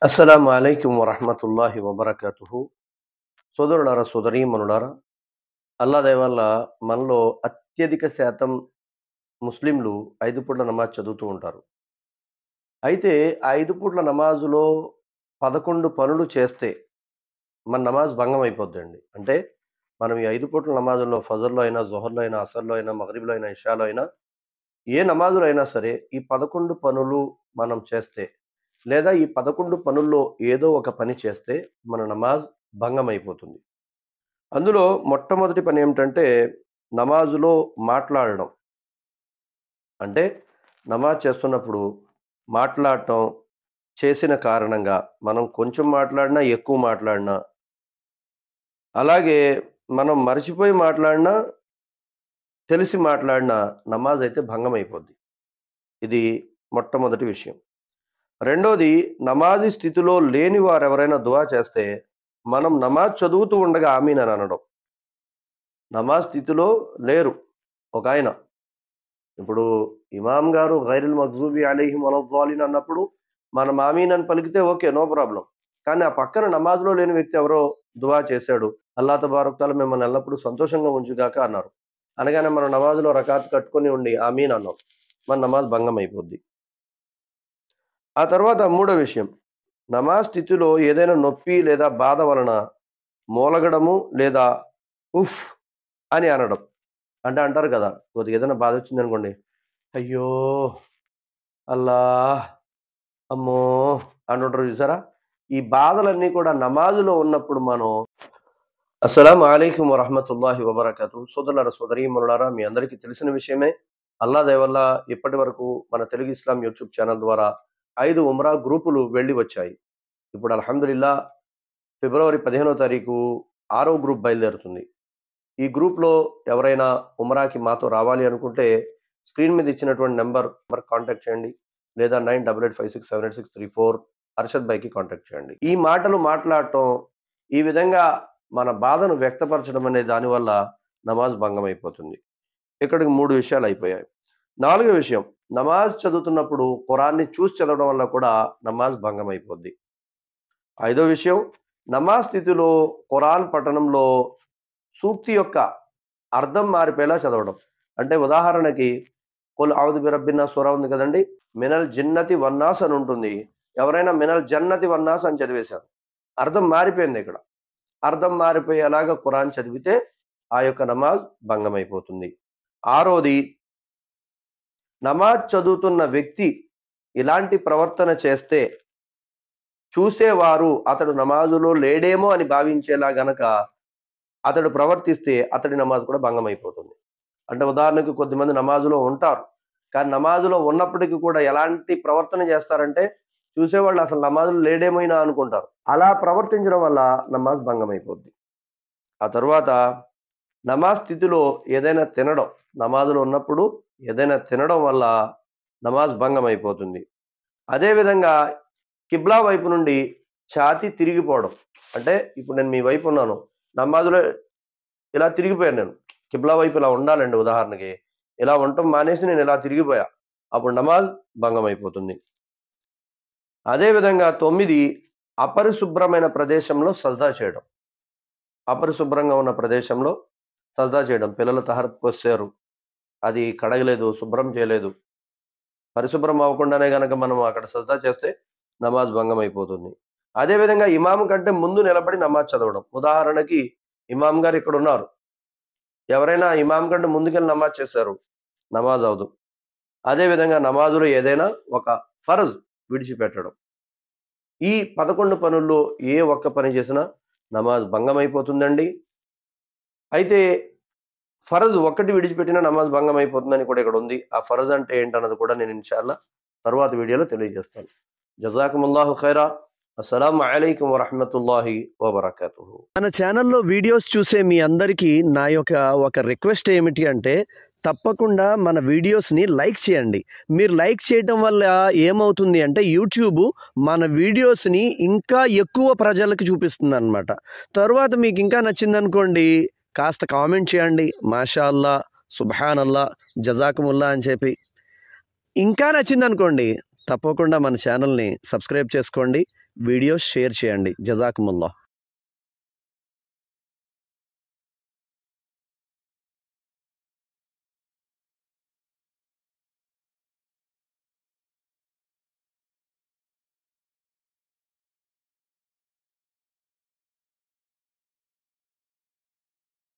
అస్సలాము అలైకుం వరహ్మతుల్లాహి వబరకాతుహు. సోదరులారా, సోదరీమణులారా, అల్లా దయ వల్ల మనలో అత్యధిక శాతం ముస్లింలు 5 పూట్ల నమాజ్ చదువుతూ ఉంటారు. అయితే ఆ 5 పూట్ల నమాజులో 11 పనులు చేస్తే మన నమాజ్ భంగం అయిపోద్దండి. అంటే మనం ఈ 5 పూట్ల నమాజుల్లో ఫజర్‌లో అయినా, జుహర్‌లో అయినా, అసర్‌లో అయినా, మగ్రిబ్‌లో అయినా, ఇషాలో అయినా ఏ నమాజులో అయినా సరే ఈ 11 పనులు మనం చేస్తే లేదా ఈ 11 పనుల్లో ఏదో ఒక పని చేస్తే మన నమాజ్ భంగమైపోతుంది. అందులో మొట్టమొదటి పనేమిటంటే, నమాజులో మాట్లాడడం. అంటే, నమాజ్ చేస్తున్నప్పుడు మాట్లాడటం చేసిన కారణంగా, మనం కొంచెం మాట్లాడినా, ఎక్కువ మాట్లాడినా, అలాగే మనం మర్చిపోయి మాట్లాడినా, తెలిసి మాట్లాడినా నమాజయితే భంగమైపోద్ది. ఇది మొట్టమొదటి విషయం. రెండోది, నమాజీ స్థితిలో లేని వారెవరైనా దుఆ చేస్తే, మనం నమాజ్ చదువుతూ ఉండగా ఆమీన్ అని అనడం. నమాజ్ స్థితిలో లేరు ఒకాయన. ఇప్పుడు ఇమామ్ గారు గైరుల్ మగ్జూబి అలైహిం వలద్దాలిన్ అన్నప్పుడు మనం ఆమీన్ అని పలికితే ఓకే. No problem. కానీ ఆ పక్కన నమాజ్‌లో లేని వ్యక్తి ఎవరో దుఆ చేశాడు. అల్లా తబారక్ తఆలా మిమ్మల్ని ఎల్లప్పుడూ సంతోషంగా ఉంచుగాక అన్నారు. అనగానే మనం నమాజ్‌లో రకాత్ కట్టుకొని ఉండి ఆమీన్ అన్నాం. మన నమాజ్ భంగం అయిపోద్ది. ఆ తర్వాత మూడో విషయం, నమాజ్ స్థితిలో ఏదైనా నొప్పి లేదా బాధ వలన మూలగడము లేదా ఉఫ్ అని అనడం. అంటే అంటారు కదా! కొద్దిగా ఏదైనా బాధొచ్చిందనుకోండి, అయ్యో! అల్లాహ్! అమ్మో! అంటుంటారు చూసారా? ఈ బాధలన్నీ కూడా నమాజులో ఉన్నప్పుడు మనం అస్సలాము అలైకుం వరహ్మతుల్లాహి వబరకాతుహు. సోదరులారా, సోదరీమణులారా, మీ అందరికీ తెలిసిన విషయమే. అల్లా దయ వల్ల ఇప్పటివరకు మన తెలుగు ఇస్లాం యూట్యూబ్ ఛానల్ ద్వారా 5 ఉమ్రా గ్రూపులు వెళ్లి వచ్చాయి. ఇప్పుడు అల్హమ్దులిల్లాహ్ ఫిబ్రవరి 15వ తారీఖు 6వ గ్రూప్ బయలుదేరుతుంది. ఈ గ్రూప్‌లో ఎవరైనా ఉమ్రాకి మాతో రావాలి అనుకుంటే స్క్రీన్ మీద ఇచ్చినటువంటి నంబర్ కాంటాక్ట్ చేయండి. లేదా 9885678634 అర్షద్ భాయ్‌కి కాంటాక్ట్ చేయండి. ఈ మాటలు మాట్లాడటం, ఈ విధంగా మన బాధను వ్యక్తపరచడం అనే దానివల్ల నమాజ్ భంగమైపోతుంది. ఇక్కడికి 3 విషయాలయిపోయాయి. నాలుగో విషయం, నమాజ్ చదువుతున్నప్పుడు ఖురాన్‌ని చూసి చదవడం వల్ల కూడా నమాజ్ భంగమైపోద్ది. ఐదో విషయం, నమాజ్ స్థితిలో ఖురాన్ పఠనంలో సూక్తి యొక్క అర్థం మారిపోయేలా చదవడం. అంటే ఉదాహరణకి కుల్ ఔదు బిరబ్బిన్నాస్ సూరా ఉంది కదండీ! మినల్ జిన్నతి వన్నాస్ అని ఉంటుంది. ఎవరైనా మినల్ జన్నతి వన్నాస్ అని చదివేశారు. అర్థం మారిపోయింది ఇక్కడ. అర్థం మారిపోయేలాగా ఖురాన్ చదివితే ఆ యొక్క నమాజ్ భంగమైపోతుంది. ఆరోది, నమాజ్ చదువుతున్న వ్యక్తి ఇలాంటి ప్రవర్తన చేస్తే చూసేవారు అతడు నమాజులో లేడేమో అని భావించేలా గనక అతడు ప్రవర్తిస్తే అతడి నమాజ్ కూడా భంగమైపోతుంది. అంటే ఉదాహరణకు కొద్దిమంది నమాజులో ఉంటారు. కానీ నమాజులో ఉన్నప్పటికీ కూడా ఎలాంటి ప్రవర్తన చేస్తారంటే చూసేవాళ్ళు అసలు నమాజులో లేడేమైనా అనుకుంటారు. అలా ప్రవర్తించడం వల్ల నమాజ్ భంగమైపోద్ది. ఆ తరువాత నమాజ్ స్థితిలో ఏదైనా తినడం, నమాజులో ఉన్నప్పుడు ఏదైనా తినడం వల్ల నమాజ్ భంగమైపోతుంది. అదేవిధంగా కిబ్లా వైపు నుండి ఛాతీ తిరిగిపోవడం. అంటే ఇప్పుడు నేను మీ వైపు ఉన్నాను. నమాజులో ఇలా తిరిగిపోయాను నేను. కిబ్లా వైపు ఇలా ఉండాలండి ఉదాహరణకి. ఇలా ఉండటం మానేసి నేను ఇలా తిరిగిపోయా. అప్పుడు నమాజ్ భంగమైపోతుంది. అదేవిధంగా 9, అపరిశుభ్రమైన ప్రదేశంలో సజ్దా చేయడం. అపరిశుభ్రంగా ఉన్న ప్రదేశంలో సజ్దా చేయడం. పిల్లలు తహరత్‌కి వచ్చారు. అది కడగలేదు, శుభ్రం చేయలేదు. పరిశుభ్రం అవ్వకుండానే గనక మనం అక్కడ సజ్దా చేస్తే నమాజ్ భంగమైపోతుంది. అదేవిధంగా ఇమాము కంటే ముందు నిలబడి నమాజ్ చదవడం. ఉదాహరణకి ఇమాం గారు ఇక్కడున్నారు. ఎవరైనా ఇమాం కంటే ముందుకెళ్ళి నమాజ్ చేశారు. నమాజ్ అవ్వదు. అదేవిధంగా నమాజులో ఏదైనా ఒక ఫర్జ్ విడిచిపెట్టడం. ఈ 11 పనుల్లో ఏ ఒక్క పని చేసినా నమాజ్ భంగమైపోతుందండి. అయితే ఫర్జ్ ఒక్కటి విడిచిపెట్టినా నమాజ్ భంగమైపోతుందని కూడా ఇక్కడ ఉంది. ఆ ఫర్జ్ అంటే ఏంటన్నది కూడా నేను ఇన్షాల్లా తరువాత వీడియోలో తెలియజేస్తాను. జజాకుముల్లాహు ఖైరా. అస్సలాము అలైకుం వరహ్మతుల్లాహి వబరకాతుహు. మన ఛానల్లో వీడియోస్ చూసే మీ అందరికీ నా యొక్క ఒక రిక్వెస్ట్ ఏమిటి అంటే తప్పకుండా మన వీడియోస్ని లైక్ చేయండి. మీరు లైక్ చేయటం వల్ల ఏమవుతుంది అంటే యూట్యూబ్ మన వీడియోస్ని ఇంకా ఎక్కువ ప్రజలకు చూపిస్తుంది అనమాట. తర్వాత మీకు ఇంకా నచ్చిందనుకోండి కాస్త కామెంట్ చేయండి. మాషా అల్లా, సుబ్హానల్లా, జజాకుముల్లా అని చెప్పి. ఇంకా నచ్చిందనుకోండి తప్పకుండా మన ఛానల్ని సబ్స్క్రైబ్ చేసుకోండి. వీడియోస్ షేర్ చేయండి. జజాకుముల్లాహ్.